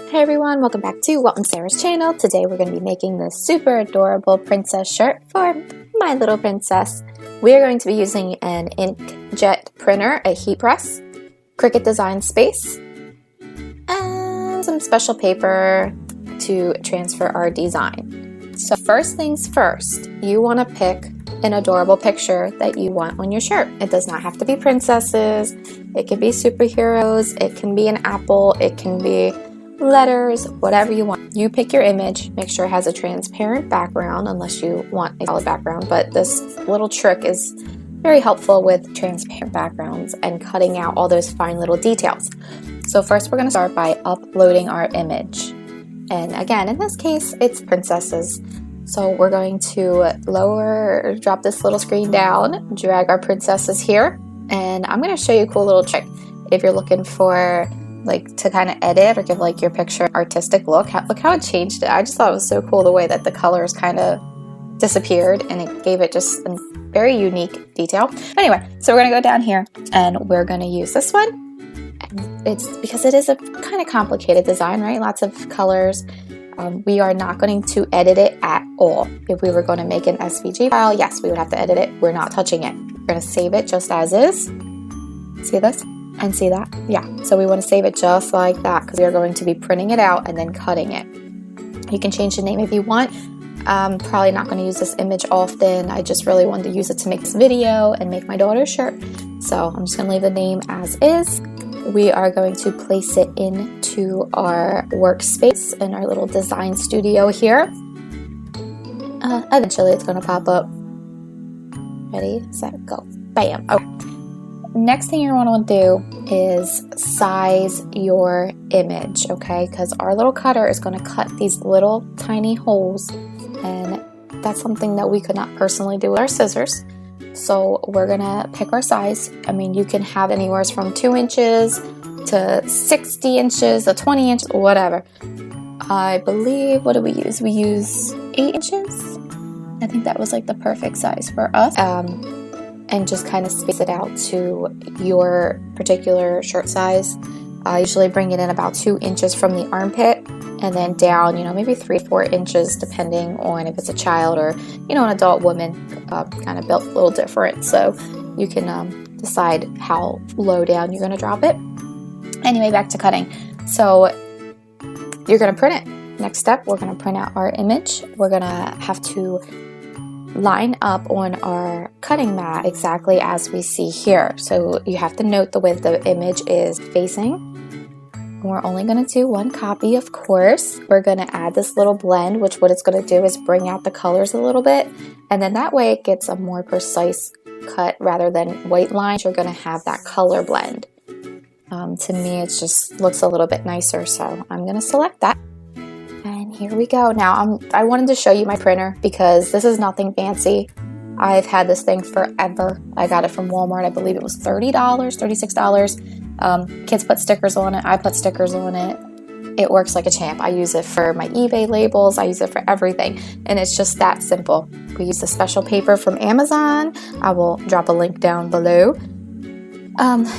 Hey everyone, welcome back to Welcome Sarah's channel. Today we're going to be making this super adorable princess shirt for my little princess. We are going to be using an Inkjet printer, a heat press, Cricut design space, and some special paper to transfer our design. So first things first, you want to pick an adorable picture that you want on your shirt. It does not have to be princesses, it can be superheroes, it can be an apple, it can be letters, whatever you want. You pick your image, make sure it has a transparent background unless you want a solid background, but this little trick is very helpful with transparent backgrounds and cutting out all those fine little details. So first we're going to start by uploading our image. And again, in this case, it's princesses. So we're going to drop this little screen down, drag our princesses here, and I'm going to show you a cool little trick. If you're looking for to kind of edit or give your picture an artistic look, look how it changed it. I just thought it was so cool the way that the colors kind of disappeared and it gave it just a very unique detail. Anyway, so we're going to go down here and we're going to use this one. And it's because it is a kind of complicated design, right? Lots of colors. We are not going to edit it at all. If we were going to make an SVG file, yes, we would have to edit it. We're not touching it. We're going to save it just as is. See this? And see that? Yeah, so we want to save it just like that because we are going to be printing it out and then cutting it. You can change the name if you want. Probably not going to use this image often. I just really wanted to use it to make this video and make my daughter's shirt. So I'm just going to leave the name as is. We are going to place it into our workspace in our little design studio here. Eventually it's going to pop up. Ready, set, go. Bam. Okay. Next thing you're going to do is size your image, okay? Because our little cutter is going to cut these little tiny holes, and that's something that we could not personally do with our scissors. So we're going to pick our size. I mean, you can have anywhere from 2 inches to 60 inches to 20 inches, whatever. I believe, what do we use? We use 8 inches. I think that was the perfect size for us. And just kind of space it out to your particular shirt size. I usually bring it in about 2 inches from the armpit and then down, maybe 3-4 inches depending on if it's a child or, an adult woman, kind of built a little different. So you can decide how low down you're going to drop it. Anyway, back to cutting. So you're going to print it. Next step, we're going to print out our image. We're going to have to line up on our cutting mat exactly as we see here. So you have to note the way the image is facing. We're only going to do 1 copy, of course. We're going to add this little blend, which what it's going to do is bring out the colors a little bit, and then that way it gets a more precise cut rather than white lines. You're going to have that color blend. To me, it just looks a little bit nicer, so I'm going to select that. And here we go. Now, I wanted to show you my printer because this is nothing fancy. I've had this thing forever. I got it from Walmart. I believe it was $30, $36. Kids put stickers on it. I put stickers on it. It works like a champ. I use it for my eBay labels. I use it for everything. And it's just that simple. We use the special paper from Amazon. I will drop a link down below.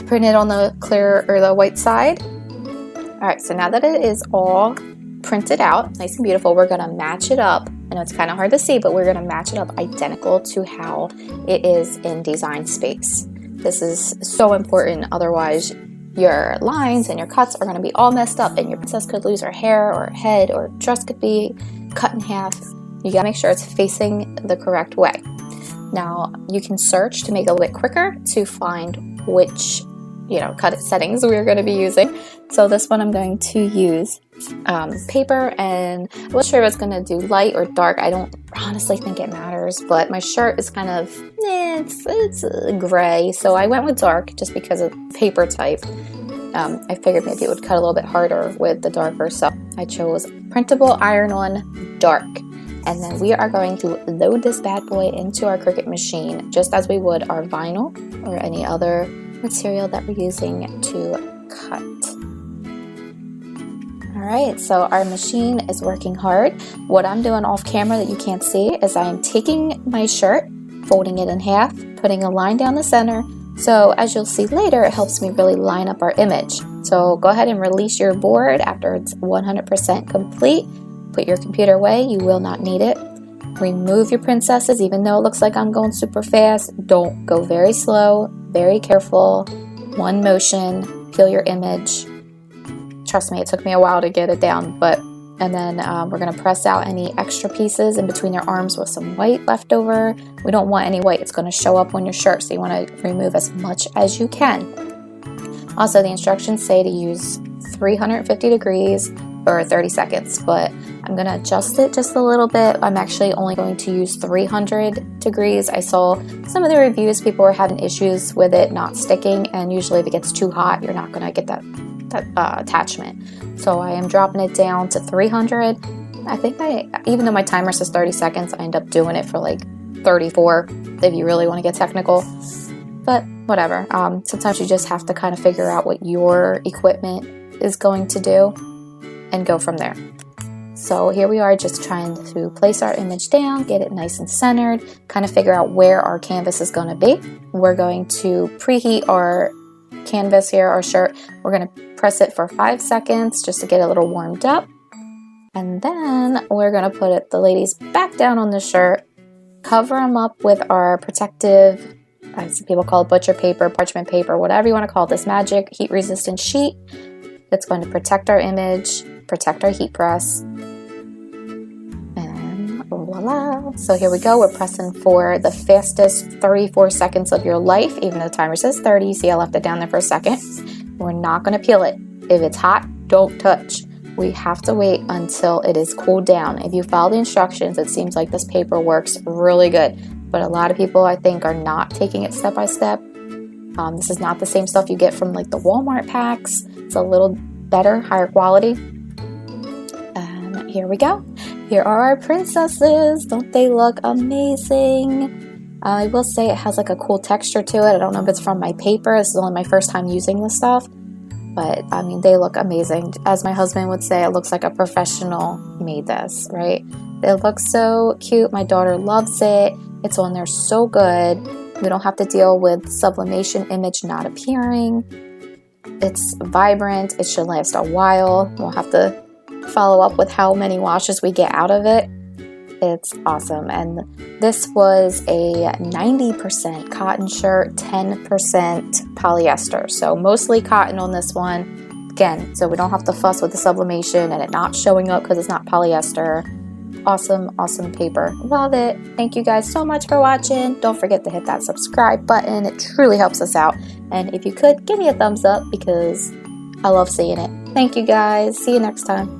Print it on the clear or the white side. All right, so now that it is all printed out, nice and beautiful, we're going to match it up. I know it's kind of hard to see, but we're going to match it up identical to how it is in Design Space. This is so important, otherwise your lines and your cuts are going to be all messed up and your princess could lose her hair or head or dress could be cut in half. You got to make sure it's facing the correct way. Now you can search to make it a little bit quicker to find which cut settings we're going to be using. So this one I'm going to use paper, and I'm not sure if it's going to do light or dark. I don't honestly think it matters, but my shirt is kind of, it's gray, so I went with dark just because of paper type. I figured maybe it would cut a little bit harder with the darker, so I chose printable iron-on dark. And then we are going to load this bad boy into our Cricut machine just as we would our vinyl or any other material that we're using to cut. Alright, so our machine is working hard. What I'm doing off camera that you can't see is I'm taking my shirt, folding it in half, putting a line down the center, so as you'll see later, it helps me really line up our image. So go ahead and release your board after it's 100% complete. Put your computer away, you will not need it. Remove your princesses, even though it looks like I'm going super fast. Don't go very slow, very careful. One motion, peel your image. Trust me, it took me a while to get it down, and then we're gonna press out any extra pieces in between your arms with some white left over. We don't want any white, it's gonna show up on your shirt, so you wanna remove as much as you can. Also, the instructions say to use 350 degrees for 30 seconds, but I'm gonna adjust it just a little bit. I'm actually only going to use 300 degrees. I saw some of the reviews, people were having issues with it not sticking, and usually if it gets too hot, you're not gonna get that attachment. So I am dropping it down to 300. I think even though my timer says 30 seconds, I end up doing it for like 34 if you really want to get technical. But whatever. Sometimes you just have to kind of figure out what your equipment is going to do and go from there. So here we are, just trying to place our image down, get it nice and centered, kind of figure out where our canvas is going to be. We're going to preheat our canvas here, our shirt. We're going to press it for 5 seconds just to get a little warmed up. And then we're going to put the ladies back down on the shirt, cover them up with our protective, some people call it butcher paper, parchment paper, whatever you want to call this magic heat resistant sheet. That's going to protect our image, protect our heat press. And voila. So here we go. We're pressing for the fastest 34 seconds of your life. Even though the timer says 30, you see I left it down there for a second. We're not going to peel it. If it's hot, don't touch. We have to wait until it is cooled down. If you follow the instructions, it seems like this paper works really good. But a lot of people, I think, are not taking it step by step. This is not the same stuff you get from like the Walmart packs. It's a little better, higher quality. And here we go. Here are our princesses. Don't they look amazing? I will say it has like a cool texture to it. I don't know if it's from my paper. This is only my first time using this stuff. But I mean, they look amazing. As my husband would say, it looks like a professional made this, right? It looks so cute. My daughter loves it. It's on there so good. We don't have to deal with sublimation image not appearing. It's vibrant. It should last a while. We'll have to follow up with how many washes we get out of it. It's awesome. And this was a 90% cotton shirt, 10% polyester. So mostly cotton on this one. Again, so we don't have to fuss with the sublimation and it not showing up because it's not polyester. Awesome, awesome paper. Love it. Thank you guys so much for watching. Don't forget to hit that subscribe button. It truly helps us out. And if you could, give me a thumbs up because I love seeing it. Thank you guys. See you next time.